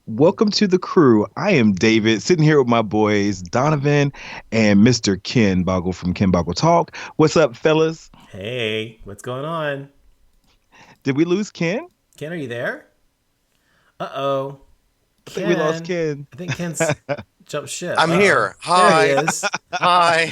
Welcome to the crew. I am David, sitting here with my boys Donovan and Mr. Ken Boggle from Ken Boggle Talk. What's up, fellas? Hey, what's going on? Did we lose Ken? Ken, are you there? Uh-oh. I think we lost Ken. Ken. I think Ken's jumped ship. I'm Uh-oh. here. There he Hi. is. Hi.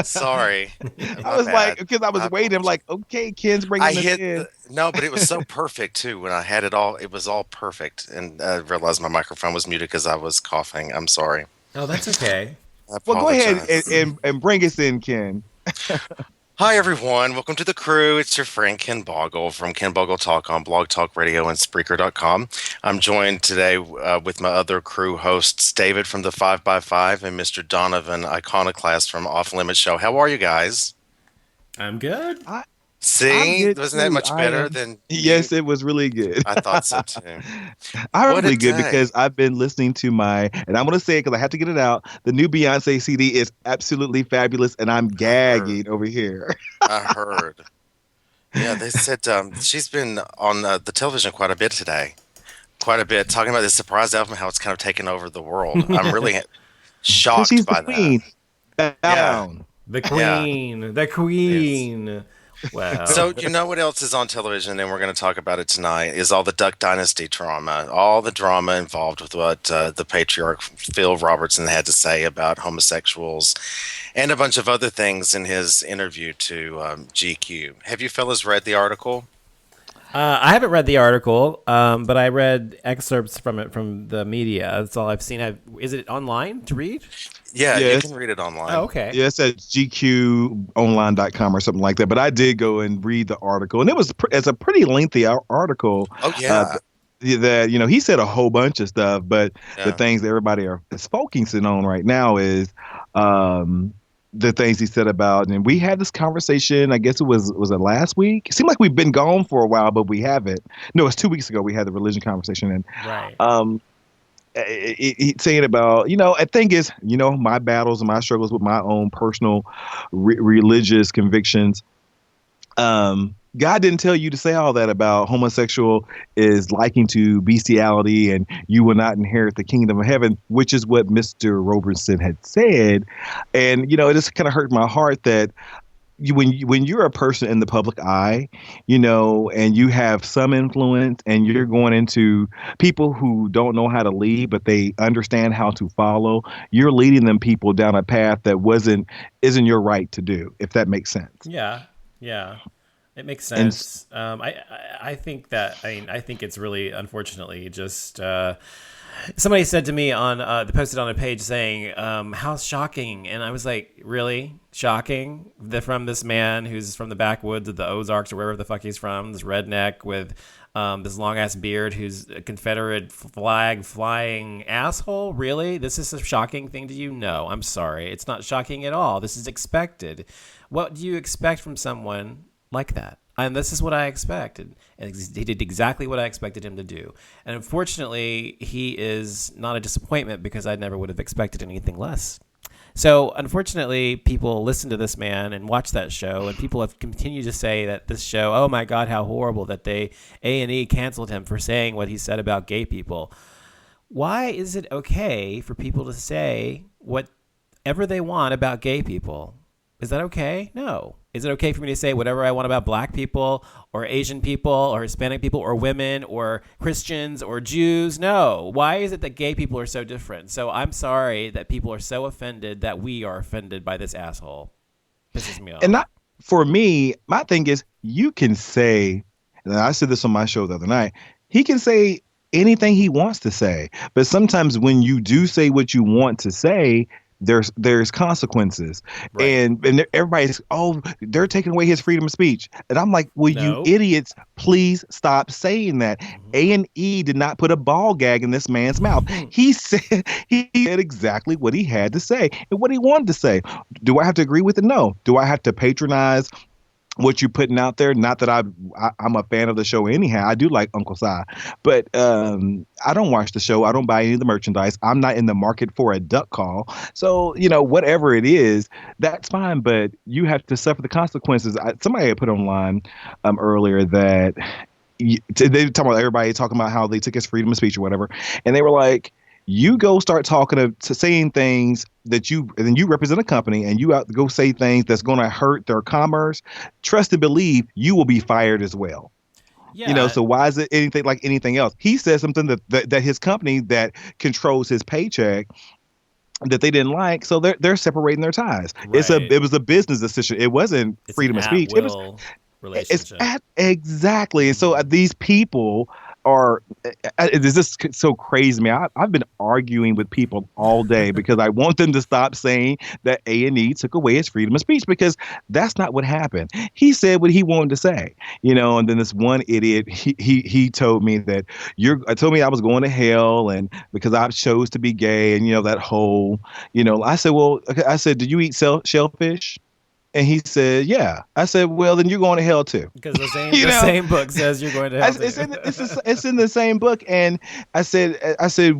Sorry. I My was like, bad. because I My was waiting. I'm apologies. like, okay, Ken's I bringing us hit in. the no, but it was so perfect too when I had it all. It was all perfect, and I realized my microphone was muted because I was coughing. I'm sorry. Oh, that's okay. I Well, go ahead and, apologize. and, and bring us in, Ken. Hi everyone. Welcome to the crew. It's your friend Ken Boggle from Ken Boggle Talk on Blog Talk Radio and Spreaker.com. I'm joined today with my other crew hosts, David from the 5 by 5 and Mr. Donovan Iconoclast from Off Limit Show. How are you guys? I'm good. I, I'm See, good wasn't that too. much I better am. than you? Yes, it was really good. I thought so too. I'm What a really good because day. I've been listening to and I'm going to say it because I have to get it out. The new Beyonce CD is absolutely fabulous, and I'm I heard. gagging over here. I heard. Yeah, they said she's been on the television quite a bit today. Quite a bit, talking about this surprise album, how it's kind of taken over the world. I'm really Because shocked she's the by that. queen. Bow Yeah, down. The yeah. queen. The Yes. queen. So Wow. you know what else is on television, and we're going to talk about it tonight, is all the Duck Dynasty drama, all the drama involved with what the patriarch Phil Robertson had to say about homosexuals, and a bunch of other things in his interview to GQ. Have you fellas read the article? I haven't read the article, but I read excerpts from it from the media. That's all I've seen. Is it online to read? Yeah, you can Yes. read it Oh, online. okay. Yes, at gqonline.com or something like that. But I did go and read the article, and it's a pretty lengthy article. Oh Uh, yeah, that he said a whole bunch of stuff, but the yeah. things that everybody is focusing on right now is um, the things he said about. And we had this conversation. I guess it it last week? It seemed like we've been gone for a while, but we haven't. No, it's 2 weeks ago we had the religion conversation, and Right. um, saying about I think is my battles and my struggles with my own personal religious convictions. God didn't tell you to say all that about homosexual is liking to bestiality and you will not inherit the kingdom of heaven, which is what Mr. Robertson had said. And it just kind of hurt my heart that when you're a person in the public eye, and you have some influence and you're going into people who don't know how to lead, but they understand how to follow, you're leading them people down a path that isn't your right to do, if that makes sense. Yeah. Yeah. It makes And sense. I think that I think it's really unfortunately just somebody said to me on they posted on a page saying how shocking, and I was like, really shocking from this man who's from the backwoods of the Ozarks or wherever the fuck he's from, this redneck with this long ass beard who's a Confederate flag flying asshole. Really, this is a shocking thing to you? No, I'm sorry, it's not shocking at all. This is expected. What do you expect from someone like that? And this is what I expected. And he did exactly what I expected him to do. And unfortunately, he is not a disappointment because I never would have expected anything less. So unfortunately, people listen to this man and watch that show, and people have continued to say that this show, oh my God, how horrible that they A&E canceled him for saying what he said about gay people. Why is it okay for people to say whatever they want about gay people? Is that okay? No. Is it okay for me to say whatever I want about black people or Asian people or Hispanic people or women or Christians or Jews? No. Why is it that gay people are so different? So I'm sorry that people are so offended that we are offended by this asshole. Pisses me and off. not for me, my thing is you can say, and I said this on my show the other night, he can say anything he wants to say. But sometimes when you do say what you want to say, there's consequences, Right. and everybody's, oh, they're taking away his freedom of speech, and I'm like, well, you No. idiots, please stop saying that. Mhm. A&E did not put a ball gag in this man's mouth. He said exactly what he had to say and what he wanted to say. Do I have to agree with it? No. Do I have to patronize what you're putting out there? Not that I'm a fan of the show anyhow. I do like Uncle Si, but I don't watch the show. I don't buy any of the merchandise. I'm not in the market for a duck call. So whatever it is, that's fine. But you have to suffer the consequences. Somebody had put online earlier that they were talking about everybody talking about how they took his freedom of speech or whatever, and they were like, you go start talking to saying things that and then you represent a company and you out to go say things that's going to hurt their commerce. Trust and believe you will be fired as well. Yeah, So why is it anything like anything else? He said something that his company that controls his paycheck that they didn't like, so they're separating their ties. right. It was a business decision. It wasn't It's an freedom of at speech. It was will it's relationship. at exactly. And so Mhm. these people are it's just so crazy, man. I've been arguing with people all day because I want them to stop saying that A&E took away his freedom of speech, because that's not what happened. He said what he wanted to say, and then this one idiot, he told me that I told me I was going to hell and because I chose to be gay, and that whole, I said, well, okay, I said, did you eat shellfish? And he said, yeah. I said, well, then you're going to hell too. Because the same you the know, same book says you're going to hell it's too. in it's in the same book. And I said,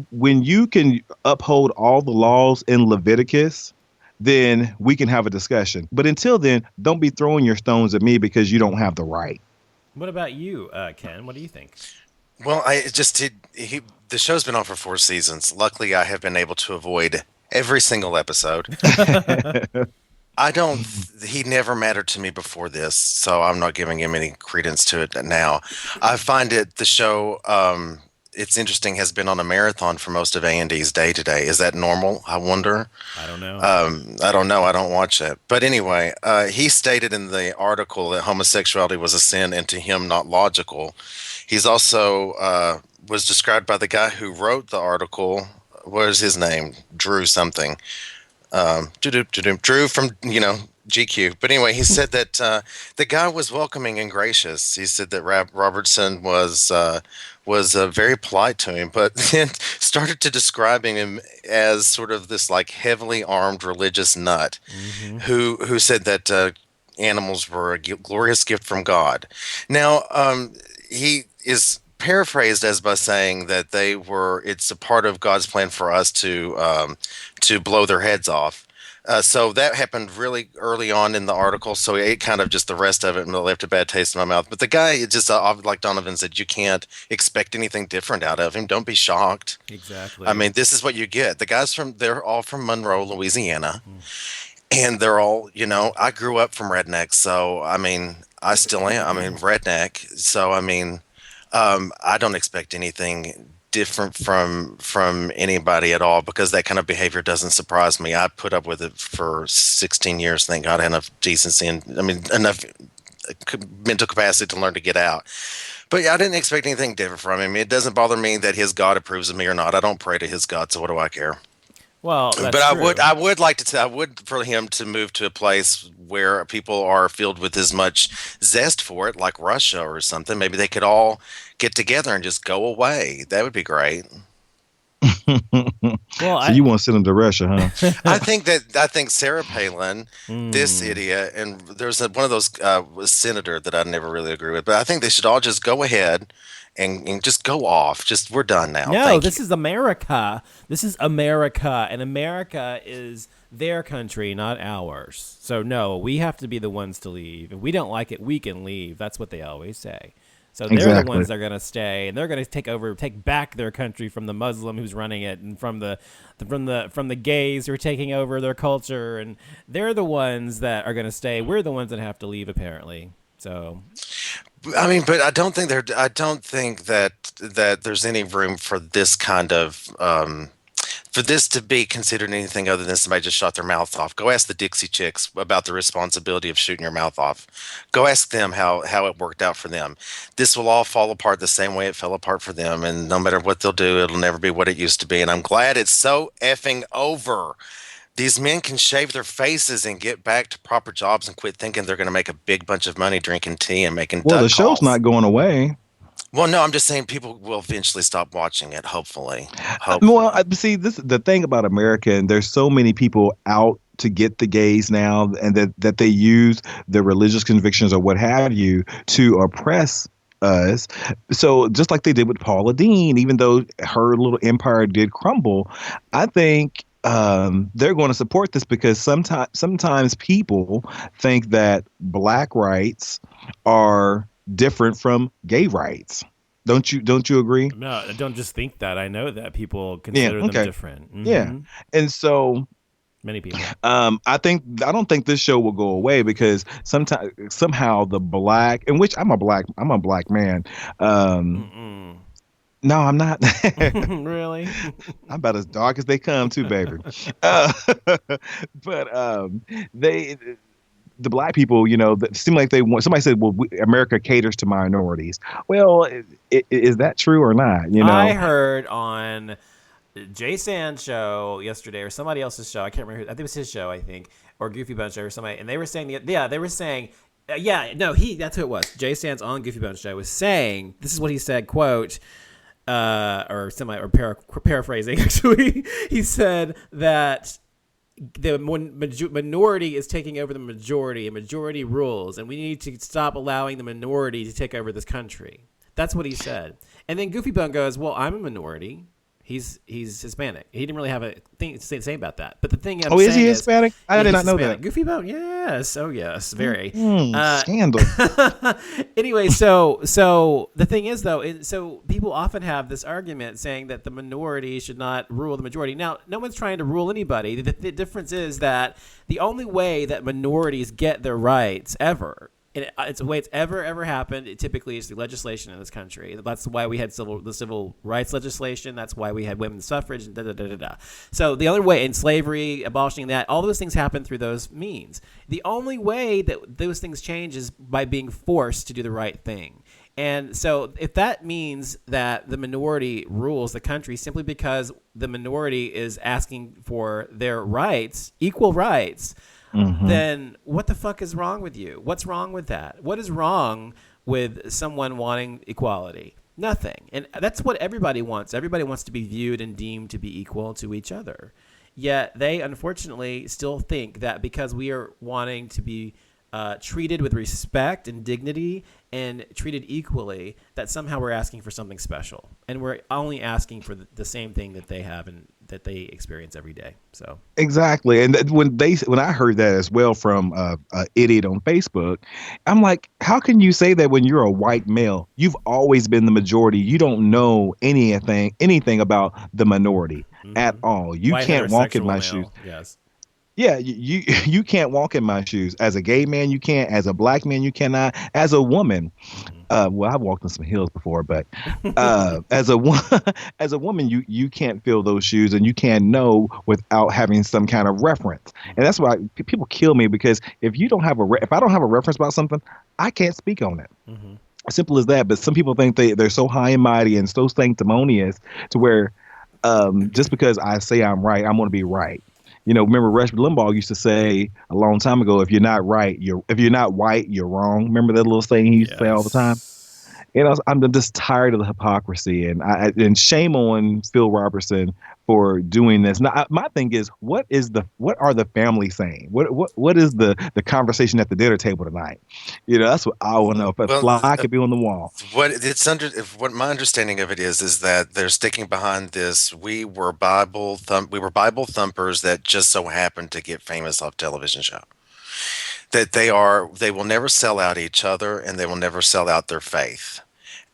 when you can uphold all the laws in Leviticus, then we can have a discussion. But until then, don't be throwing your stones at me because you don't have the right. What about you, Ken? What do you think? Well, I just the show's been on for 4 seasons. Luckily, I have been able to avoid every single episode. I don't. He never mattered to me before this, so I'm not giving him any credence to it now. I find the show. It's interesting. Has been on a marathon for most of Andy's day today. Is that normal? I wonder. I don't know. I don't know. I don't watch it. But anyway, he stated in the article that homosexuality was a sin and to him not logical. He's also was described by the guy who wrote the article. What is his name? Drew something. Drew from GQ. But anyway, he said that the guy was welcoming and gracious. He said that Robertson was very polite to him, but then started to describing him as sort of this like heavily armed religious nut Hmm. who said that animals were a glorious gift from God. Now, he is paraphrased as by saying that it's a part of God's plan for us to blow their heads off. So that happened really early on in the article. So he ate kind of just the rest of it and it left a bad taste in my mouth. But the guy, it just like Donovan said, you can't expect anything different out of him. Don't be shocked. I Exactly. mean, this is what you get. They're all from Monroe, Louisiana, Mm. and they're all, I grew up from rednecks. So, I mean, I still am. I mean, redneck. So, I mean, I don't expect anything different from anybody at all because that kind of behavior doesn't surprise me. I put up with it for 16 years. Thank God I had enough decency and enough mental capacity to learn to get out. But yeah, I didn't expect anything different from him. It doesn't bother me that his God approves of me or not. I don't pray to his God, so what do I care? Well, But that's true. I would like to, I would for him to move to a place where people are filled with as much zest for it, like Russia or something. Maybe they could all get together and just go away. That would be great. Well, So you want to send them to Russia, huh? I think Sarah Palin, this Mm. idiot, and there's one of those was senator that I never really agree with, but I think they should all just go ahead and just go off. Just we're done now. No, Thank you. this is America. This is America, and America is their country, not ours. So no, we have to be the ones to leave. If we don't like it, we can leave. That's what they always say. So they're the Exactly. ones that are going to stay, and they're going to take back their country from the Muslim who's running it, and from the gays who are taking over their culture, and they're the ones that are going to stay. We're the ones that have to leave, apparently. So I mean, but I don't think that there's any room for this kind of for this to be considered anything other than somebody just shot their mouth off. Go ask the Dixie Chicks about the responsibility of shooting your mouth off. Go ask them how it worked out for them. This will all fall apart the same way it fell apart for them, and no matter what they'll do, it'll never be what it used to be. And I'm glad it's so effing over. These men can shave their faces and get back to proper jobs and quit thinking they're going to make a big bunch of money drinking tea and making Well, the duck show's calls. not going away. Well, no, I'm just saying people will eventually stop watching it, hopefully. Well, Hopefully. see, this the thing about America, and there's so many people out to get the gays now, and that they use their religious convictions or what have you to oppress us. So just like they did with Paula Dean, even though her little empire did crumble, I think they're going to support this because sometimes people think that black rights are different from gay rights. Don't you agree? No, I don't just think that. I know that people Yeah, consider them okay. different. Yeah. And so Many people. I don't think this show will go away because sometimes somehow the black, in which I'm a black man. Um Mm-mm. no, I'm not. Really? I'm about as dark as they come too, baby. Uh, but they the black people, seem like they want. Somebody said, "Well, America caters to minorities." Well, is that true or not? I heard on Jay Sand's show yesterday, or somebody else's show. I can't remember. I think it was his show. I think, or Goofy Bunch show, or somebody. And they were saying, they were saying, no, that's who it was. Jay Sand's on Goofy Bunch show was saying, this is what he said, quote, paraphrasing actually. He said that the minority is taking over the majority, and majority rules, and we need to stop allowing the minority to take over this country. That's what he said. And then Goofy Bone goes, well, I'm a minority. He's Hispanic. He didn't really have a thing to say about that. But the thing I'm saying is he Hispanic? I did not know Hispanic. that. Goofy Bone, yes. Oh, yes, very. Scandal. Anyway, so the thing is, though, so people often have this argument saying that the minority should not rule the majority. Now, no one's trying to rule anybody. The difference is that the only way that minorities get their rights ever, and it's the way it's ever happened. It typically is through legislation in this country. That's why we had the civil rights legislation. That's why we had women's suffrage. So the other way, in slavery, abolishing that, all those things happen through those means. The only way that those things change is by being forced to do the right thing. And so if that means that the minority rules the country simply because the minority is asking for their rights, equal rights, then what the fuck is wrong with you? What's wrong with that? What is wrong with someone wanting equality? Nothing. And that's what everybody wants. Everybody wants to be viewed and deemed to be equal to each other. Yet they unfortunately still think that because we are wanting to be treated with respect and dignity and treated equally, that somehow we're asking for something special. And we're only asking for the same thing that they have and that they experience every day. So Exactly. And when I heard that as well from a idiot on Facebook, I'm like, how can you say that when you're a white male? You've always been the majority. You don't know anything about the minority at all. You white can't walk in heterosexual my male, shoes. yes. Yeah, you can't walk in my shoes. As a gay man, you can't. As a black man, you cannot. As a woman, well, I've walked in some hills before, but as a as a woman, you can't fill those shoes, and you can't know without having some kind of reference. And that's why people kill me, because if you don't have if I don't have a reference about something, I can't speak on it. Simple as that. But some people think they're so high and mighty and so sanctimonious to where just because I say I'm right, I'm going to be right. Remember Rush Limbaugh used to say a long time ago, if you're not white, you're wrong. Remember that little saying he used to say all the time? I'm just tired of the hypocrisy, and shame on Phil Robertson for doing this. Now, my thing is, what are the family saying? What is the conversation at the dinner table tonight? That's what I want to know. If a fly could be on the wall. What my understanding of it is that they're sticking behind this. We were Bible thumpers that just so happened to get famous off television show. That they will never sell out each other, and they will never sell out their faith.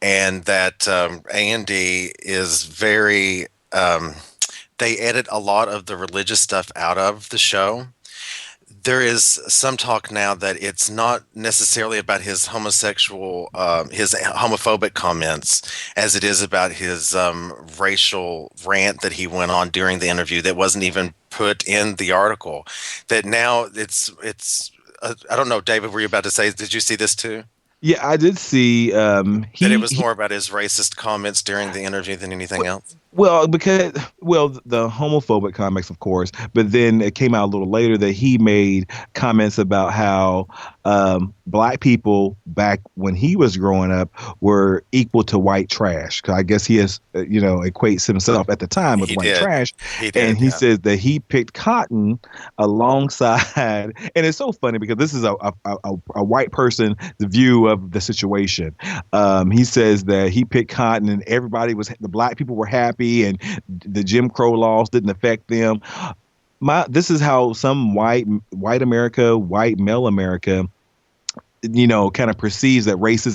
And that A&D is very they edit a lot of the religious stuff out of the show. There is some talk now that it's not necessarily about his homophobic comments as it is about his racial rant that he went on during the interview that wasn't even put in the article. That now it's I don't know, David, were you about to say, did you see this too? Yeah, I did see. That it was more about his racist comments during the interview than anything else? Well, the homophobic comments, of course, but then it came out a little later that he made comments about how black people back when he was growing up were equal to white trash. 'Cause I guess he equates himself at the time with white trash. And he says that he picked cotton alongside, and it's so funny because this is a white person's view of the situation. He says that he picked cotton and the black people were happy and the Jim Crow laws didn't affect them. This is how some white male America kind of perceives that race